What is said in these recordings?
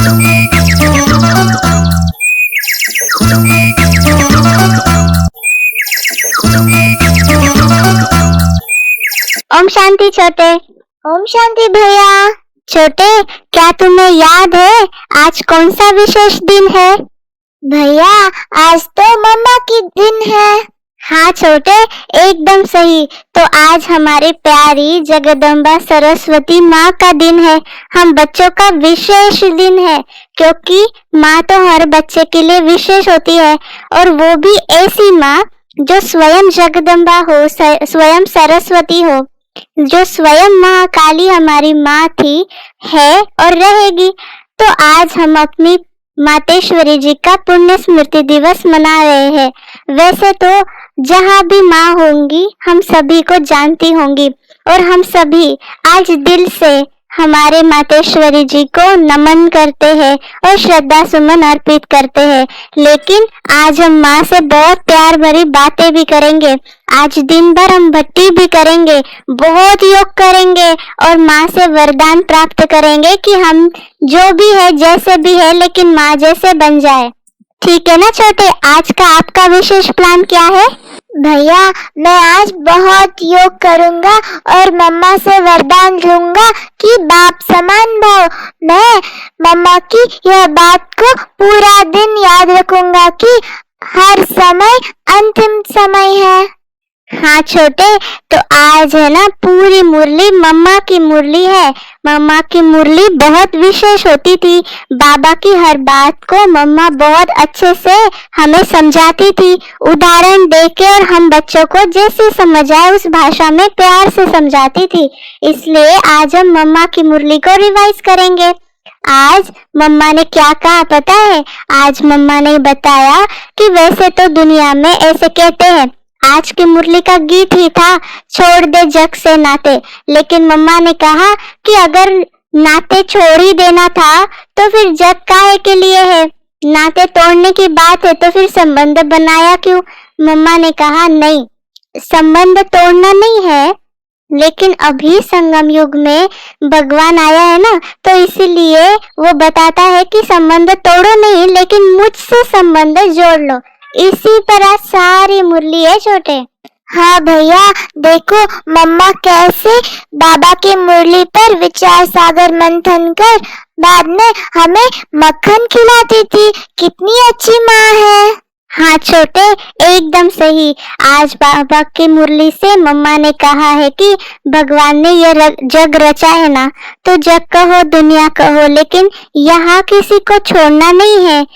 ओम शांति छोटे। ओम शांति भैया। छोटे, क्या तुम्हें याद है आज कौन सा विशेष दिन है? भैया, आज तो मम्मा की दिन है। हाँ छोटे, एकदम सही। तो आज हमारी प्यारी जगदम्बा सरस्वती माँ का दिन है। हम बच्चों का विशेष दिन है, क्योंकि माँ तो हर बच्चे के लिए विशेष होती है, और वो भी ऐसी माँ जो स्वयं जगदम्बा हो, स्वयं सरस्वती हो, जो स्वयं माँ काली हमारी माँ थी, है और रहेगी। तो आज हम अपनी मातेश्वरी जी का पुण्य स्मृति दिवस मना रहे हैं। वैसे तो जहाँ भी माँ होंगी हम सभी को जानती होंगी, और हम सभी आज दिल से हमारे मातेश्वरी जी को नमन करते हैं और श्रद्धा सुमन अर्पित करते हैं। लेकिन आज हम माँ से बहुत प्यार भरी बातें भी करेंगे। आज दिन भर हम भक्ति भी करेंगे, बहुत योग करेंगे, और माँ से वरदान प्राप्त करेंगे कि हम जो भी है, जैसे भी है, लेकिन माँ जैसे बन जाए। ठीक है ना छोटे? आज का आपका विशेष प्लान क्या है? भैया, मैं आज बहुत योग करूंगा और मम्मा से वरदान लूंगा कि बाप समान भाव। मैं मम्मा की यह बात को पूरा दिन याद रखूंगा कि हर समय अंतिम समय है। हाँ छोटे, तो आज है ना पूरी मुरली मम्मा की मुरली है। मम्मा की मुरली बहुत विशेष होती थी। बाबा की हर बात को मम्मा बहुत अच्छे से हमें समझाती थी, उदाहरण देके, और हम बच्चों को जैसे समझ आए उस भाषा में प्यार से समझाती थी। इसलिए आज हम मम्मा की मुरली को रिवाइज करेंगे। आज मम्मा ने क्या कहा पता है? आज मम्मा ने बताया कि वैसे तो दुनिया में ऐसे कहते हैं, आज की मुरली का गीत ही था, छोड़ दे जग से नाते। लेकिन मम्मा ने कहा कि अगर नाते छोड़ ही देना था तो फिर जग काहे के लिए है? नाते तोड़ने की बात है तो फिर संबंध बनाया क्यों? मम्मा ने कहा नहीं, संबंध तोड़ना नहीं है, लेकिन अभी संगम युग में भगवान आया है ना, तो इसीलिए वो बताता है कि संबंध तोड़ो नहीं, लेकिन मुझसे संबंध जोड़ लो। इसी तरह सारी मुरली है छोटे। हाँ भैया, देखो मम्मा कैसे बाबा की मुरली पर विचार सागर मंथन कर बाद में हमें मक्खन खिलाती थी। कितनी अच्छी माँ है। हाँ छोटे, एकदम सही। आज बाबा की मुरली से मम्मा ने कहा है कि भगवान ने ये जग रचा है ना, तो जग कहो दुनिया कहो, लेकिन यहाँ किसी को छोड़ना नहीं है।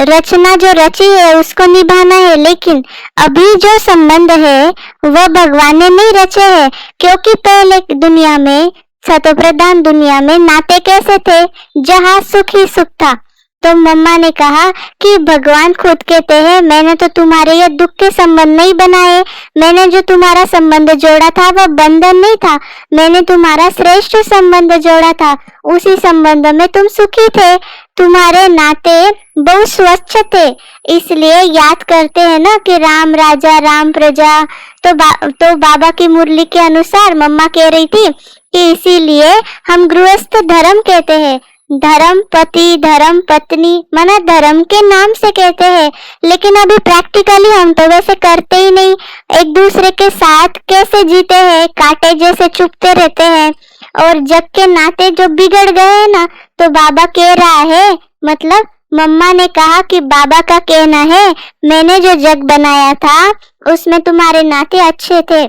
रचना जो रची है उसको निभाना है, लेकिन अभी जो संबंध है वह भगवान ने नहीं रचे हैं, क्योंकि पहले दुनिया में, सतोप्रधान दुनिया में नाते कैसे थे? जहाँ सुख ही सुख था। तो मम्मा ने कहा कि भगवान खुद कहते हैं, मैंने तो तुम्हारे ये दुख के संबंध नहीं बनाए, मैंने जो तुम्हारा संबंध जोड़ा था वह बंधन नहीं था, मैंने तुम्हारा श्रेष्ठ संबंध जोड़ा था, उसी संबंध में तुम सुखी थे, तुम्हारे नाते बहुत स्वच्छ थे। इसलिए याद करते हैं ना कि राम राजा राम प्रजा। तो बाबा की मुरली के अनुसार मम्मा कह रही थी कि इसीलिए हम गृहस्थ धर्म कहते हैं। धर्म पति धर्म पत्नी माना धर्म के नाम से कहते हैं, लेकिन अभी प्रैक्टिकली हम तो वैसे करते ही नहीं। एक दूसरे के साथ कैसे जीते हैं, कांटे जैसे चुभते रहते हैं, और जग के नाते जो बिगड़ गए हैं ना, तो बाबा कह रहा है, मतलब मम्मा ने कहा कि बाबा का कहना है, मैंने जो जग बनाया था उसमें तुम्हारे नाते अच्छे थे,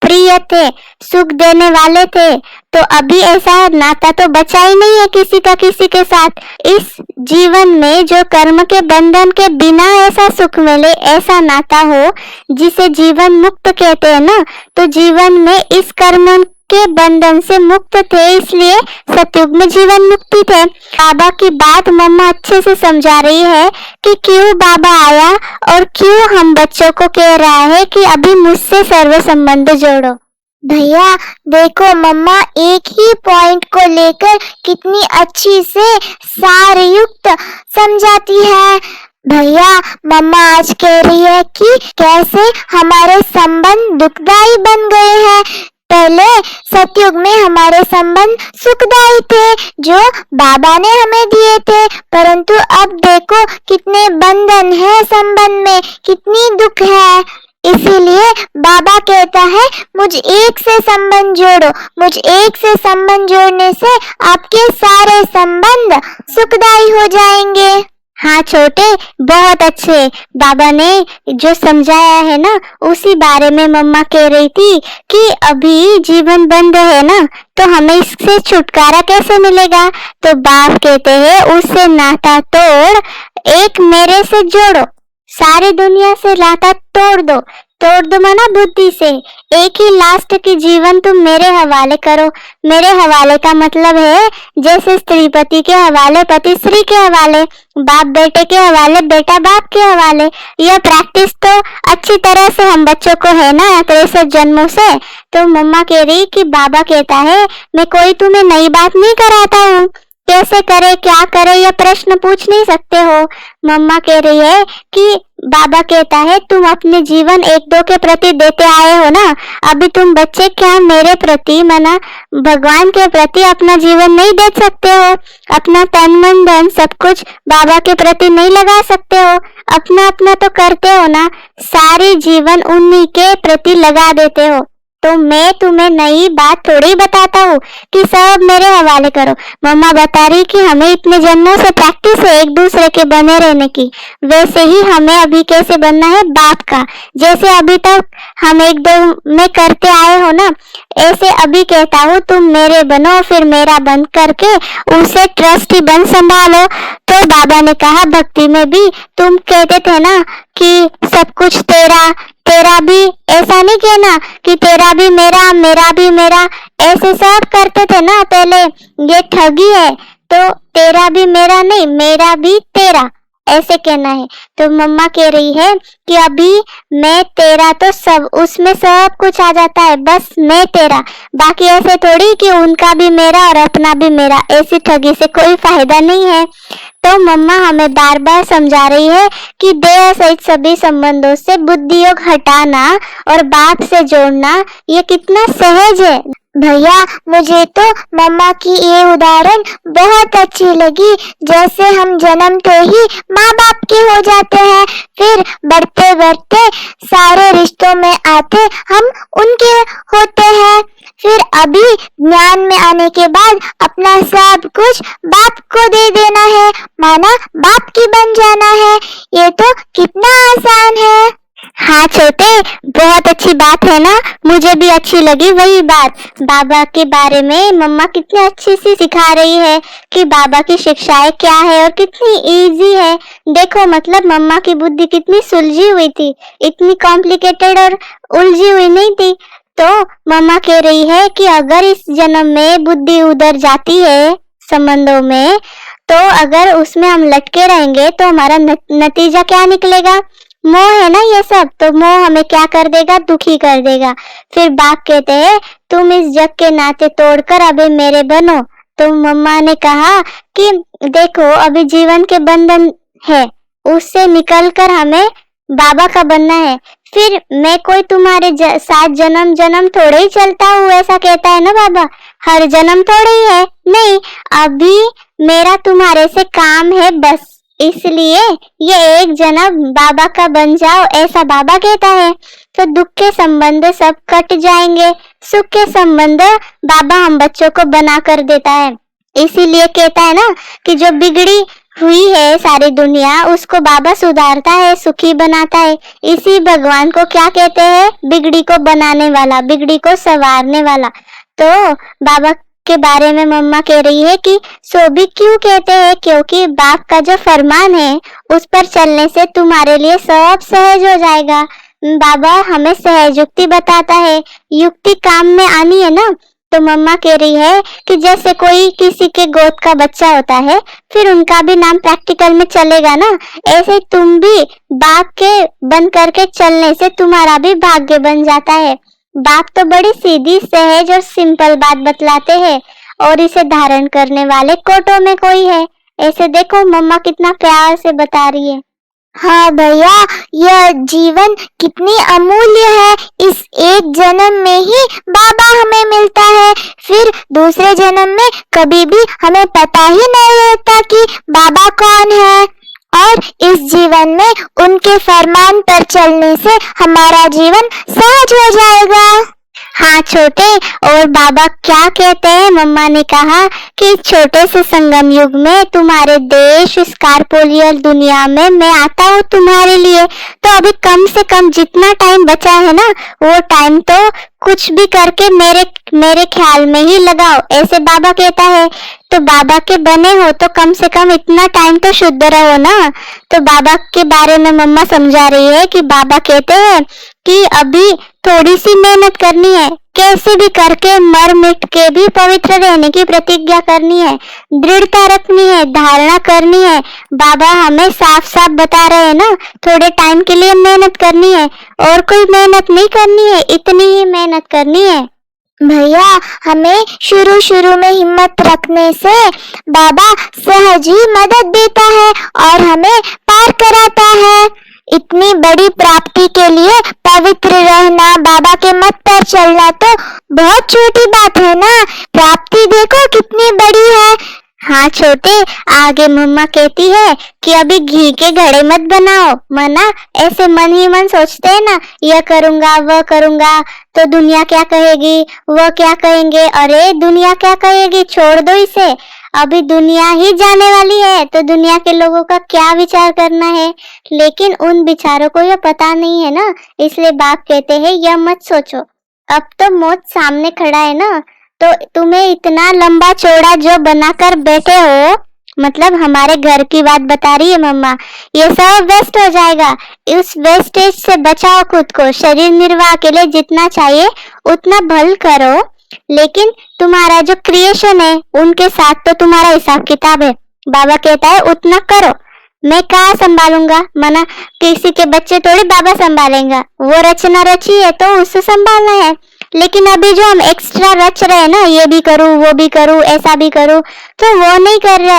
प्रिय थे, सुख देने वाले थे। तो अभी ऐसा नाता तो बचा ही नहीं है किसी का किसी के साथ। इस जीवन में जो कर्म के बंधन के बिना ऐसा सुख मिले, ऐसा नाता हो जिसे जीवन मुक्त कहते हैं ना, तो जीवन में इस कर्म के बंधन से मुक्त थे, इसलिए सतयुग में जीवन मुक्ति थे। बाबा की बात मम्मा अच्छे से समझा रही है कि क्यों बाबा आया और क्यों हम बच्चों को कह रहा है कि अभी मुझसे सर्व संबंध जोड़ो। भैया देखो, मम्मा एक ही पॉइंट को लेकर कितनी अच्छी से सारयुक्त समझाती है। भैया, मम्मा आज कह रही है कि कैसे हमारे संबंध दुखदाई बन गए हैं, पहले सतयुग में हमारे संबंध सुखदायी थे जो बाबा ने हमें दिए थे, परंतु अब देखो कितने बंधन है संबंध में, कितनी दुख है। इसीलिए बाबा कहता है मुझ एक से संबंध जोड़ो, मुझ एक से संबंध जोड़ने से आपके सारे संबंध सुखदायी हो जाएंगे। हाँ छोटे, बहुत अच्छे। बाबा ने जो समझाया है ना उसी बारे में मम्मा कह रही थी कि अभी जीवन बंद है ना, तो हमें इससे छुटकारा कैसे मिलेगा। तो बाप कहते हैं उससे नाता तोड़, एक मेरे से जोड़ो, सारी दुनिया से नाता तोड़ दो। तोड़ दो माना बुद्धि से, एक ही लास्ट की जीवन तुम मेरे हवाले करो। मेरे हवाले का मतलब है जैसे स्त्री पति के हवाले, पति स्त्री के हवाले, बाप बेटे के हवाले, बेटा बाप के हवाले। यह प्रैक्टिस तो अच्छी तरह से हम बच्चों को है ना 63 जन्मों से। तो मम्मा कह रही कि बाबा कहता है मैं कोई तुम्हें नई बात नहीं कराता हूँ, कैसे करे क्या करे यह प्रश्न पूछ नहीं सकते हो। मम्मा कह रही है कि बाबा कहता है तुम अपने जीवन एक दो के प्रति देते आए हो ना, अभी तुम बच्चे क्या मेरे प्रति मना भगवान के प्रति अपना जीवन नहीं दे सकते हो, अपना तन मन धन सब कुछ बाबा के प्रति नहीं लगा सकते हो, अपना अपना तो करते हो ना, सारी जीवन उन्हीं के प्रति लगा देते हो। तो मैं तुम्हें नई बात थोड़ी बताता हूँ कि सब मेरे हवाले करो। मम्मा बता रही कि हमें इतने जन्मों से प्रैक्टिस है एक दूसरे के बने रहने की, वैसे ही हमें अभी कैसे बनना है बाप का। जैसे अभी तक हम एक दो में करते आए हो ना, ऐसे अभी कहता हूँ तुम मेरे बनो, फिर मेरा बन करके उसे ट्रस्टी बन संभालो। तो बाबा ने कहा भक्ति में भी तुम कहते थे ना कि सब कुछ तेरा, तेरा भी, ऐसा नहीं कहना कि तेरा भी मेरा, मेरा भी मेरा, ऐसे सब करते थे ना पहले, ये ठगी है। तो तेरा भी मेरा नहीं, मेरा भी तेरा, ऐसे कहना है। तो मम्मा कह रही है कि अभी मैं तेरा तो सब, उसमें सब कुछ आ जाता है, बस मैं तेरा, बाकी ऐसे थोड़ी कि उनका भी मेरा और अपना भी मेरा, ऐसी ठगी से कोई फायदा नहीं है। तो मम्मा हमें बार बार समझा रही है कि देह सहित सभी संबंधों से बुद्धि योग हटाना और बाप से जोड़ना ये कितना सहज है। भैया मुझे तो मम्मा की ये उदाहरण बहुत अच्छी लगी, जैसे हम जन्मते ही माँ बाप के हो जाते हैं, फिर बढ़ते बढ़ते सारे रिश्तों में आते हम उनके होते हैं, फिर अभी ज्ञान में आने के बाद अपना सब कुछ बाप को दे देना है, माना बाप की बन जाना है। ये तो कितना आसान है। हाँ छोटे, बहुत अच्छी बात है ना, मुझे भी अच्छी लगी वही बात। बाबा के बारे में मम्मा कितनी अच्छी सी सिखा रही है कि बाबा की शिक्षाएं क्या है और कितनी इजी है। देखो मतलब मम्मा की बुद्धि कितनी सुलझी हुई थी, इतनी कॉम्प्लिकेटेड और उलझी हुई नहीं थी। तो मम्मा कह रही है कि अगर इस जन्म में बुद्धि उधर जाती है संबंधों में, तो अगर उसमें हम लटके रहेंगे तो हमारा नतीजा क्या निकलेगा, मोह है ना ये सब। तो मोह हमें क्या कर देगा, दुखी कर देगा। फिर बाप कहते हैं तुम इस जग के नाते तोड़कर अभी मेरे बनो। तो मम्मा ने कहा कि देखो अभी जीवन के बंधन है, उससे निकलकर हमें बाबा का बनना है। फिर मैं कोई तुम्हारे साथ जन्म जन्म थोड़े ही चलता हूँ, ऐसा कहता है ना बाबा, हर जन्म थोड़े ही है, नहीं अभी मेरा तुम्हारे से काम है बस, इसलिए ये एक जन्म बाबा का बन जाओ, ऐसा बाबा कहता है। तो दुख के संबंध सब कट जाएंगे, सुख के संबंध बाबा हम बच्चों को बना कर देता है। इसीलिए कहता है ना कि जो बिगड़ी हुई है सारी दुनिया उसको बाबा सुधारता है, सुखी बनाता है। इसी भगवान को क्या कहते हैं, बिगड़ी को बनाने वाला, बिगड़ी को संवारने वाला। तो बाबा के बारे में मम्मा कह रही है कि सो भी क्यों कहते हैं, क्योंकि बाप का जो फरमान है उस पर चलने से तुम्हारे लिए सब सहज हो जाएगा। बाबा हमें सहज युक्ति बताता है, युक्ति काम में आनी है ना। तो मम्मा कह रही है कि जैसे कोई किसी के गोद का बच्चा होता है, फिर उनका भी नाम प्रैक्टिकल में चलेगा ना, ऐसे तुम भी बाप के बन करके चलने से तुम्हारा भी भाग्य बन जाता है। बाप तो बड़ी सीधी सहज और सिंपल बात बतलाते हैं और इसे धारण करने वाले कोटों में कोई है। ऐसे देखो मम्मा कितना प्यार से बता रही है। हाँ भैया, यह जीवन कितनी अमूल्य है। इस एक जन्म में ही बाबा हमें मिलता है, फिर दूसरे जन्म में कभी भी हमें पता ही नहीं रहता कि बाबा कौन है। और इस जीवन में उनके फरमान पर चलने से हमारा जीवन सहज हो जाएगा। हाँ छोटे, और बाबा क्या कहते हैं? मम्मा ने कहा कि छोटे से संगम युग में तुम्हारे देश इस कारपोलियल दुनिया में मैं आता हूँ तुम्हारे लिए। तो अभी कम से कम जितना टाइम बचा है ना, वो टाइम तो कुछ भी करके मेरे ख्याल में ही लगाओ, ऐसे बाबा कहता है। तो बाबा के बने हो तो कम से कम इतना टाइम तो शुद्ध रहो ना। तो बाबा के बारे में मम्मा समझा रही है कि बाबा कहते हैं कि अभी थोड़ी सी मेहनत करनी है, कैसे भी करके मर मिट के भी पवित्र रहने की प्रतिज्ञा करनी है, दृढ़ता रखनी है, धारणा करनी है। बाबा हमें साफ साफ बता रहे हैं ना, थोड़े टाइम के लिए मेहनत करनी है, और कोई मेहनत नहीं करनी है, इतनी ही मेहनत करनी है। भैया, हमें शुरू में हिम्मत रखने से बाबा सहज ही मदद देता है और हमें पार कराता है। इतनी बड़ी प्राप्ति के लिए पवित्र रहना, बाबा के मत पर चलना तो बहुत छोटी बात है ना। प्राप्ति देखो कितनी बड़ी है। हाँ छोटे, आगे मम्मा कहती है कि अभी घी के घड़े मत बनाओ। मना ऐसे मन ही मन सोचते हैं ना, यह करूंगा वह करूंगा तो दुनिया क्या कहेगी, वह क्या कहेंगे। अरे दुनिया क्या कहेगी, छोड़ दो इसे। अभी दुनिया ही जाने वाली है तो दुनिया के लोगों का क्या विचार करना है। लेकिन उन विचारों को यह पता नहीं है ना, इसलिए बाप कहते हैं यह मत सोचो। अब तो मौत सामने खड़ा है ना, तो तुम्हें इतना लंबा चौड़ा जो बनाकर बैठे हो, मतलब हमारे घर की बात बता रही है मम्मा, ये सब वेस्ट हो जाएगा। इस वेस्टेज से बचाओ खुद को। शरीर निर्वाह के लिए जितना चाहिए उतना भल करो, लेकिन तुम्हारा जो क्रिएशन है उनके साथ तो तुम्हारा हिसाब किताब है। बाबा कहता है उतना करो, मैं कहाँ संभालूंगा। मना किसी के बच्चे थोड़ी बाबा संभालेंगा, वो रचना रची है तो उससे संभालना है। लेकिन अभी जो हम एक्स्ट्रा रच रहे हैं ना, ये भी करूँ वो भी करूँ ऐसा भी करूँ, तो वो नहीं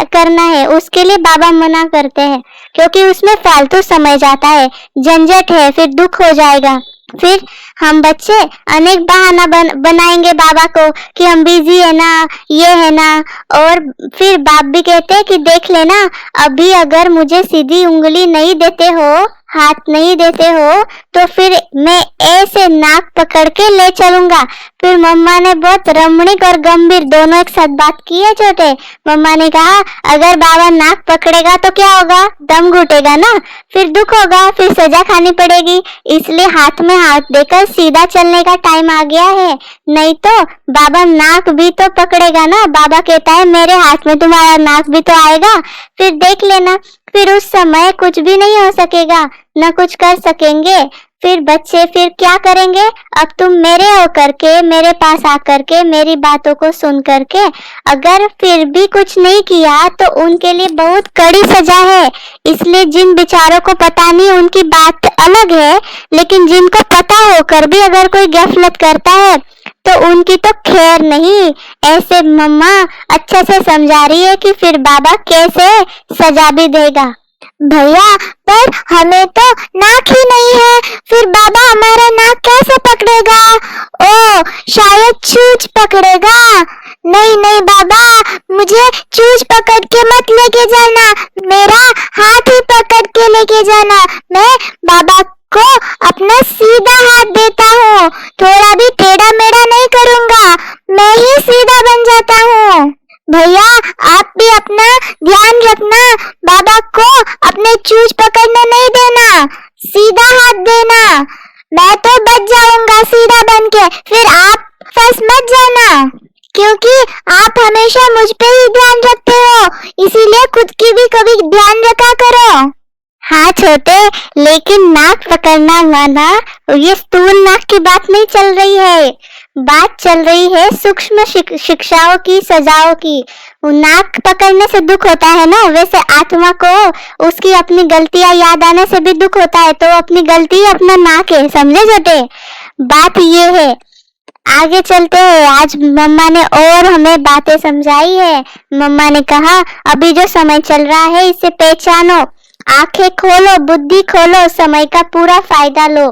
करना है। उसके लिए बाबा मना करते हैं, क्योंकि उसमें फालतू समय जाता है, झंझट है, फिर दुख हो जाएगा। फिर हम बच्चे अनेक बहाना बनाएंगे बाबा को कि हम बिजी है ना, ये है ना। और फिर बाप भी कहते हैं कि देख लेना, अभी अगर मुझे सीधी उंगली नहीं देते हो, हाथ नहीं देते हो, तो फिर मैं ऐसे नाक पकड़ के ले चलूंगा। फिर मम्मा ने बहुत रमणीक और गंभीर दोनों एक साथ बात की है छोटे। मम्मा ने कहा अगर बाबा नाक पकड़ेगा तो क्या होगा, दम घुटेगा ना, फिर दुख होगा, फिर सजा खानी पड़ेगी। इसलिए हाथ में हाथ देकर सीधा चलने का टाइम आ गया है, नहीं तो बाबा नाक भी तो पकड़ेगा ना। बाबा कहता है मेरे हाथ में तुम्हारा नाक भी तो आएगा, फिर देख लेना। फिर उस समय कुछ भी नहीं हो सकेगा, न कुछ कर सकेंगे। फिर बच्चे फिर क्या करेंगे? अब तुम मेरे होकर के, मेरे पास आकर के, मेरी बातों को सुन करके अगर फिर भी कुछ नहीं किया तो उनके लिए बहुत कड़ी सजा है। इसलिए जिन बेचारों को पता नहीं उनकी बात अलग है, लेकिन जिनको पता होकर भी अगर कोई गफलत करता है तो उनकी तो खैर नहीं। ऐसे मम्मा अच्छे से समझा रही है कि फिर बाबा कैसे सजा भी देगा। भैया, पर हमें तो नाक ही नहीं है, फिर बाबा हमारा नाक कैसे पकड़ेगा? ओ शायद चूज पकड़ेगा। नहीं नहीं बाबा, मुझे चूज पकड़ के मत लेके जाना, मेरा हाथ ही पकड़ के लेके जाना। मैं बाबा को अपना सीधा हाथ देता हूँ, थोड़ा भी टेढ़ा मेढ़ा नहीं करूँगा, मैं ही सीधा बन जाता हूँ। भैया, आप भी अपना ध्यान रखना, बाबा को अपने चूज पकड़ने नहीं देना, सीधा हाथ देना। मैं तो बच जाऊंगा सीधा बन के, फिर आप फंस मत जाना, क्योंकि आप हमेशा मुझ पे ही ध्यान रखते हो, इसीलिए खुद की भी कभी ध्यान रखा करो। हाँ छोटे, लेकिन नाक पकड़ना माना, ये स्थूल नाक की बात नहीं चल रही है, बात चल रही है सूक्ष्म शिक्षाओं की, सजाओं की। नाक पकड़ने से दुख होता है ना, वैसे आत्मा को उसकी अपनी गलतियां याद आने से भी दुख होता है, तो अपनी गलती अपना नाक है, समझे छोटे? बात ये है। आगे चलते हैं। आज मम्मा ने और हमें बातें समझाई है। मम्मा ने कहा अभी जो समय चल रहा है इसे पहचानो, आंखें खोलो, बुद्धि खोलो, समय का पूरा फायदा लो,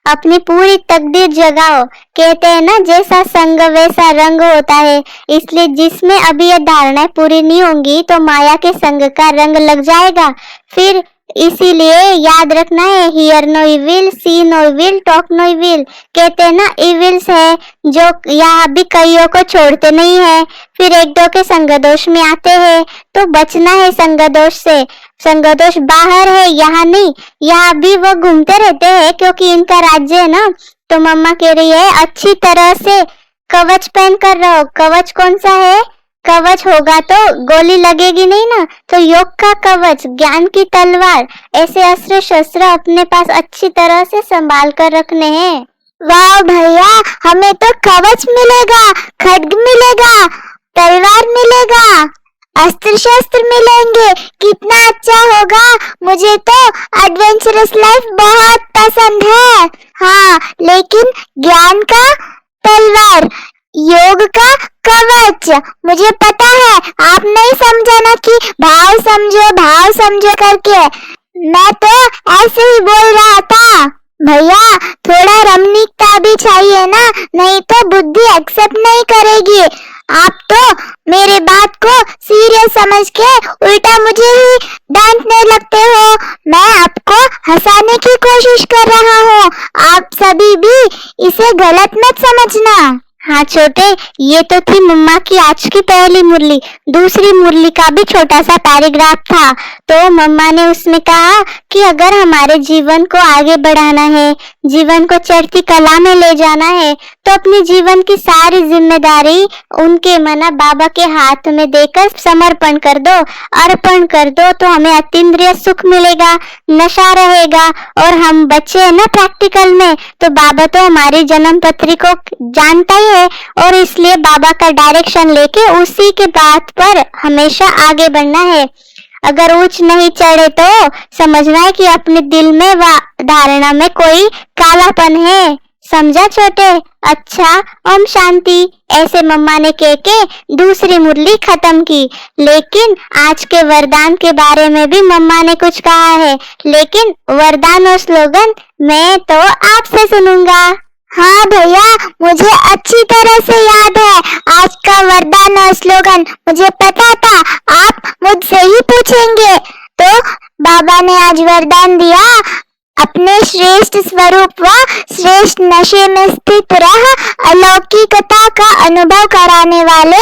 अपनी पूरी तकदीर जगाओ। कहते हैं ना, जैसा संग वैसा रंग होता है। इसलिए जिसमें अभी ये धारणाएं पूरी नहीं होंगी तो माया के संग का रंग लग जाएगा। फिर इसीलिए याद रखना है, hear no evil, see no evil, talk no evil. कहते हैं ना, इविल्स है जो यहाँ भी कईयों को छोड़ते नहीं है, फिर एक दो के संग दोष में आते हैं। तो बचना है संग दोष से। संग दोष बाहर है, यहाँ नहीं। यहाँ भी वो घूमते रहते हैं क्योंकि इनका राज्य है ना। तो मम्मा कह रही है, अच्छी तरह से कवच पहन कर रहो। कवच कौन सा है? कवच होगा तो गोली लगेगी नहीं ना। तो योग का कवच, ज्ञान की तलवार, ऐसे अस्त्र शस्त्र अपने पास अच्छी तरह से संभाल कर रखने हैं। वाह भैया, हमें तो कवच मिलेगा, खड्ग मिलेगा, तलवार मिलेगा, अस्त्र शस्त्र मिलेंगे, कितना अच्छा होगा। मुझे तो एडवेंचरस लाइफ बहुत पसंद है। हाँ, लेकिन ज्ञान का तलवार, योग का कवच, मुझे पता है आप नहीं समझा ना कि भाव समझो करके। मैं तो ऐसे ही बोल रहा था। भैया, थोड़ा रमणीकता भी चाहिए ना, नहीं तो बुद्धि एक्सेप्ट नहीं करेगी। आप तो मेरे बात को सीरियस समझ के उल्टा मुझे ही डांटने लगते हो। मैं आपको हंसाने की कोशिश कर रहा हूँ, आप सभी भी इसे गलत मत समझना। हाँ छोटे, ये तो थी मम्मा की आज की पहली मुरली। दूसरी मुरली का भी छोटा सा पैराग्राफ था। तो मम्मा ने उसमें कहा कि अगर हमारे जीवन को आगे बढ़ाना है, जीवन को चढ़ती कला में ले जाना है, तो अपनी जीवन की सारी जिम्मेदारी उनके मना बाबा के हाथ में देकर समर्पण कर दो, अर्पण कर दो। तो हमें अतीन्द्रिय सुख मिलेगा, नशा रहेगा। और हम बच्चे हैं ना प्रैक्टिकल में, तो बाबा तो हमारी जन्म पत्री को जानता ही है, और इसलिए बाबा का डायरेक्शन लेके उसी के बात पर हमेशा आगे बढ़ना है। अगर ऊंच नहीं चढ़े तो समझना है कि अपने दिल में व धारणा में कोई कालापन है। समझा छोटे? अच्छा, ओम शांति। ऐसे मम्मा ने कह के दूसरी मुरली खत्म की। लेकिन आज के वरदान के बारे में भी मम्मा ने कुछ कहा है, लेकिन वरदान और स्लोगन मैं तो आपसे सुनूंगा। हाँ भैया, मुझे अच्छी तरह से याद है आज का वरदान और स्लोगन। मुझे पता था आप मुझसे ही पूछेंगे। तो बाबा ने आज वरदान दिया, अपने श्रेष्ठ स्वरूप व श्रेष्ठ नशे में स्थित रह अलौकिकता का अनुभव कराने वाले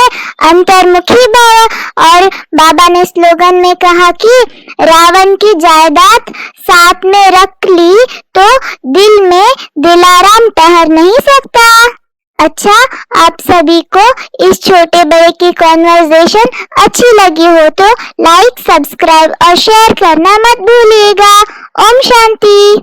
अंतर्मुखी भव। और बाबा ने स्लोगन में कहा कि रावण की जायदाद साथ में रख ली तो दिल में दिलाराम ठहर नहीं सकता। अच्छा, आप सभी को इस छोटे बड़े की कॉन्वर्सेशन अच्छी लगी हो तो लाइक, सब्सक्राइब और शेयर करना मत भूलिएगा। ओम शांति।